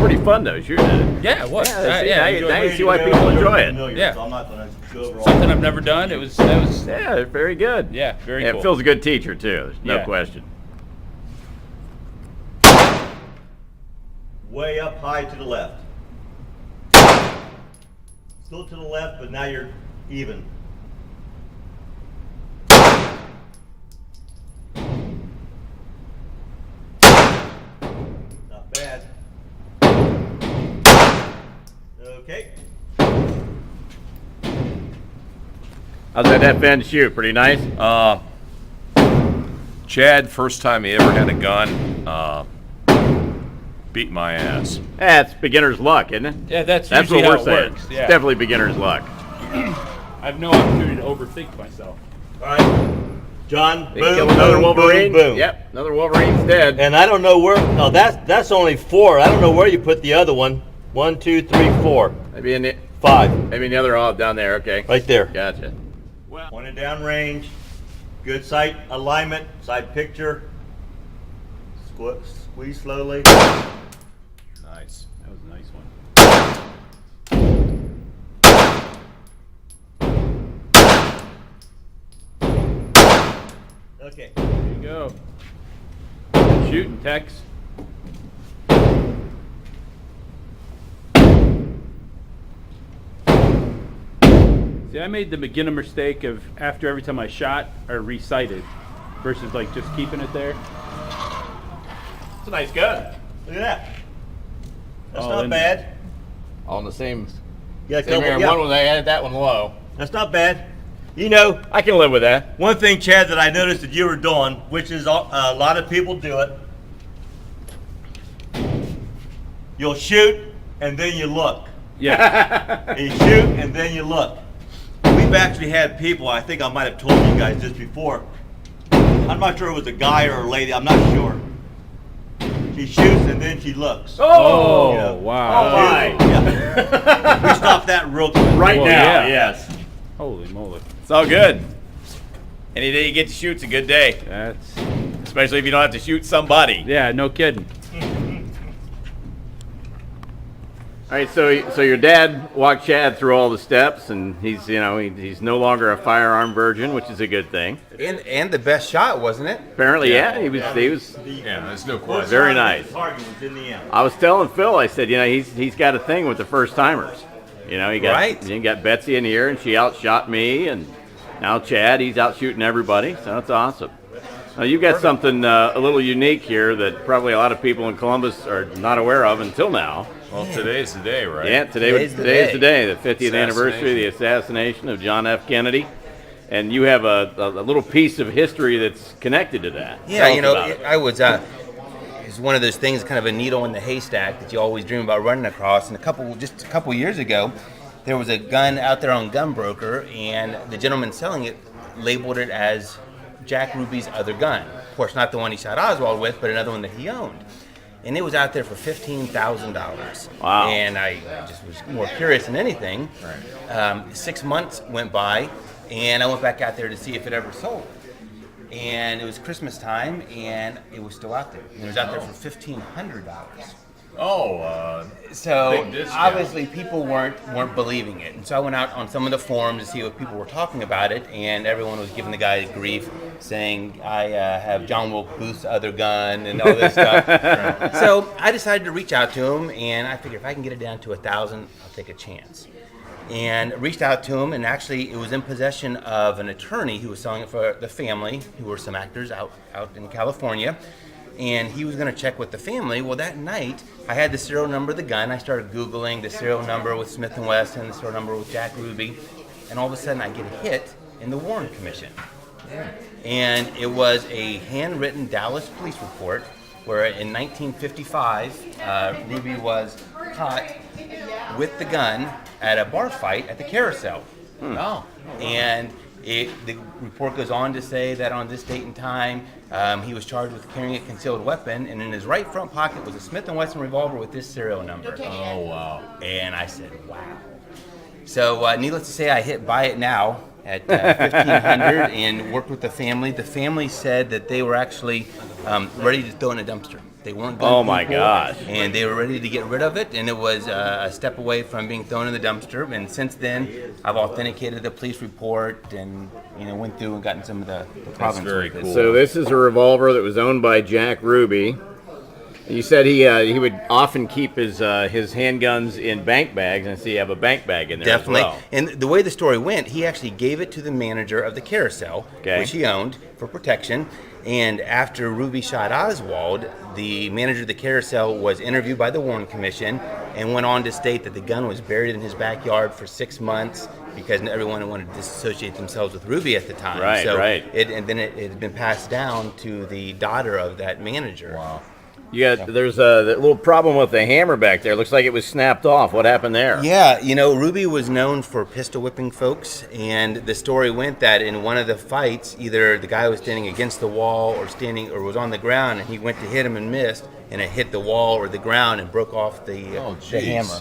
pretty fun though, shooting it. Yeah, it was. Now you see why people enjoy it. Yeah. So I'm not going to go over all Something I've never done. That was. Yeah, very good. Yeah, very cool. Phil's a good teacher too. There's no Yeah. question. way up high to the left. Still to the left, but now you're even. Not bad. Okay. How's that FN shoot? Pretty nice? Chad, first time he ever had a gun, beat my ass. That's beginner's luck, isn't it? Yeah, that's what usually we're how it saying. works. It's Yeah. definitely beginner's luck. I have no opportunity to overthink myself. All right. John, They boom, kill another boom, Wolverine. boom, boom. Yep, another Wolverine's dead. And I don't know where, no, that's only 4. I don't know where you put the other one. 1, 2, 3, 4. Maybe in the 5. maybe in the other off down there. Okay. Right there. Gotcha. Pointed down range. Good sight alignment, side picture. Squeeze slowly. Nice. That was a nice one. Okay. There you go. Good shooting, Tex. See, I made the beginner mistake of after every time I shot, I resighted versus like just keeping it there. It's a nice gun. Look at that. That's Oh, not and- bad. All in the same. Yeah, Same here. yeah. One was I added that one low. That's not bad. You know, I can live with that. one thing, Chad, that I noticed that you were doing, which is a lot of people do it. You'll shoot and then you look. Yeah. And you shoot and then you look. We've actually had people, I think I might have told you guys this before. I'm not sure it was a guy or a lady, I'm not sure. She shoots and then she looks. Oh, Yeah. wow. Oh, my. Yeah. We stopped that real quick. Right Well, now, yeah. yes. Holy moly. It's all good. Any day you get to shoot's a good day, That's, especially if you don't have to shoot somebody. yeah, no kidding. All right, so your dad walked Chad through all the steps, and he's no longer a firearm virgin, which is a good thing. And the best shot, wasn't it? Apparently, yeah, he was Yeah, there's no question. very nice. Target was in the end. I was telling Phil, I said, he's got a thing with the first timers. He got Betsy in here, and she outshot me, and now Chad, he's out shooting everybody, so that's awesome. Now you've got something a little unique here that probably a lot of people in Columbus are not aware of until now. Well, today's the day, right? Yeah, today is the day, the 50th anniversary of the assassination of John F. Kennedy. And you have a little piece of history that's connected to that. Yeah, Tell us about it. I was. It's one of those things, kind of a needle in the haystack that you always dream about running across. And just a couple years ago, there was a gun out there on Gunbroker, and the gentleman selling it labeled it as Jack Ruby's other gun. Of course, not the one he shot Oswald with, but another one that he owned. And it was out there for $15,000. Wow. And I just was more curious than anything. Right. 6 months went by, and I went back out there to see if it ever sold. And it was Christmas time, and it was still out there. And it was out there for $1,500. Oh, So Big discount. obviously people weren't believing it, and so I went out on some of the forums to see what people were talking about it, and everyone was giving the guy grief, saying I have John Wilkes Booth's other gun and all this stuff. So I decided to reach out to him, and I figured if I can get it down to 1,000, I'll take a chance. And reached out to him, and actually it was in possession of an attorney who was selling it for the family, who were some actors out in California. And he was going to check with the family. Well, that night, I had the serial number of the gun. I started Googling the serial number with Smith & Wesson, the serial number with Jack Ruby, and all of a sudden I get a hit in the Warren Commission. And it was a handwritten Dallas police report where in 1955, Ruby was caught with the gun at a bar fight at the Carousel. Oh. And the report goes on to say that on this date and time, he was charged with carrying a concealed weapon, and in his right front pocket was a Smith & Wesson revolver with this serial number. Oh, wow. And I said, wow. So needless to say, I hit buy it now at $1,500 and worked with the family. The family said that they were actually ready to throw in a dumpster. They weren't gun Oh my people, gosh. and they were ready to get rid of it, and it was a step away from being thrown in the dumpster. And since then, I've authenticated the police report and went through and gotten some of the provenance. very with it. cool. So this is a revolver that was owned by Jack Ruby. You said he would often keep his handguns in bank bags, and so you have a bank bag in there Definitely. as well. And the way the story went, he actually gave it to the manager of the carousel, Okay. which he owned for protection. And after Ruby shot Oswald, the manager of the carousel was interviewed by the Warren Commission and went on to state that the gun was buried in his backyard for 6 months because everyone wanted to disassociate themselves with Ruby at the time. Right, so right. And then it had been passed down to the daughter of that manager. Wow. There's a little problem with the hammer back there. Looks like it was snapped off. What happened there? Yeah, Ruby was known for pistol whipping folks, and the story went that in one of the fights, either the guy was standing against the wall or was on the ground, and he went to hit him and missed, and it hit the wall or the ground and broke off the hammer.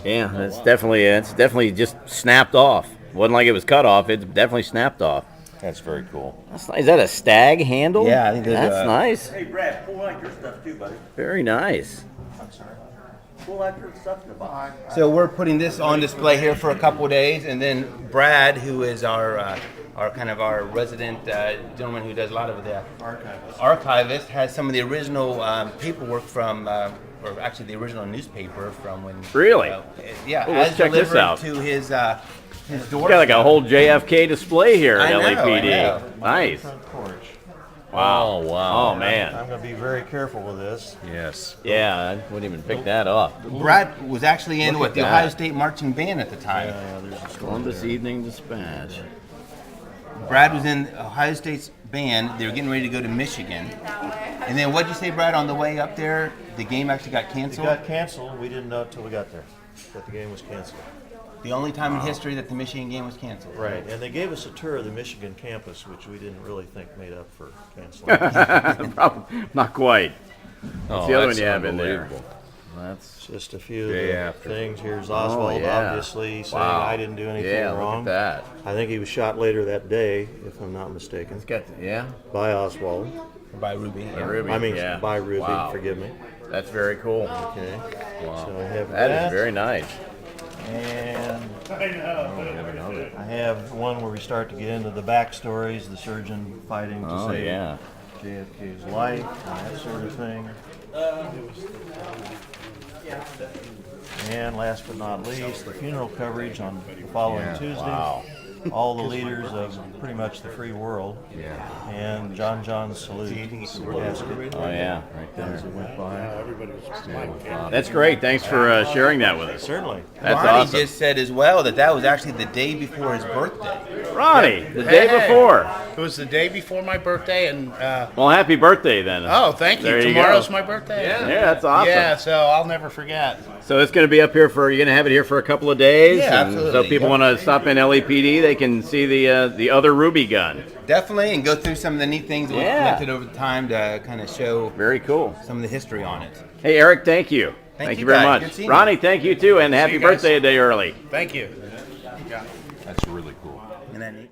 Yeah, it's definitely just snapped off. Wasn't like it was cut off. It definitely snapped off. That's very cool. That's nice. Is that a stag handle? Yeah, I think that's nice. Hey, Brad, pull out your stuff too, buddy. Very nice. Pull out your stuff in the box. So we're putting this on display here for a couple of days, and then Brad, who is our resident gentleman who does a lot of the archivist, has some of the original paperwork from, or actually the original newspaper from when. Really? Yeah. Well, let's as check this delivered out. to his door. Got like a whole JFK display here at I know, LAPD. I know. Nice. Front porch. Wow. Oh, wow. Oh man. I'm going to be very careful with this. Yes. Yeah, I wouldn't even pick that up. Brad was actually in Look at the that. Ohio State marching band at the time. Yeah, there's a story Columbus there. Evening Dispatch. Brad was in Ohio State's band. They were getting ready to go to Michigan. And then what'd you say, Brad, on the way up there, the game actually got It canceled? got canceled. We didn't know until we got there that the game was canceled. The only time in history that the Michigan game was canceled. Right. And they gave us a tour of the Michigan campus, which we didn't really think made up for canceling. Probably not quite. Oh, the other that's one you have in there? unbelievable. That's Just a few of Day the after. things. Here's Oswald, yeah. obviously, saying Wow. I didn't do anything yeah. wrong. Look at that. I think he was shot later that day, if I'm not mistaken, It's got yeah. by Oswald. By Ruby. Yeah. Ruby. I mean, yeah. by Ruby, Wow. forgive me. That's very cool. Okay. Wow. So I have That that. is very nice. And We have another. I have one where we start to get into the backstories, the surgeon fighting to Oh save yeah. JFK's life and that sort of thing. And last but not least, the funeral coverage on the following Yeah. Tuesday. Wow. All the leaders of pretty much the free world. Yeah. And John John's salute. Casket. Oh yeah. Right there. As it went by. That's great. Thanks for sharing that with us. Certainly. That's Ronnie awesome. just said as well that was actually the day before his birthday. Ronnie, the day before. It was the day before my birthday, and Well, happy birthday then. oh, thank you. There you Tomorrow's go. my birthday. Yeah, that's awesome. Yeah, so I'll never forget. So it's going to be up here you're going to have it here for a couple of days. Yeah, and So absolutely, people yep. want to stop in LAPD, they can see the other Ruby gun. Definitely, and go through some of the neat things that we've Yeah. collected over time to kind of show Very cool. some of the history on it. Hey, Eric, thank you. Thank you you, very guys. much. Good seeing you. Ronnie, thank you too, and happy you guys. birthday a day early. Thank you. That's really cool. Isn't that neat?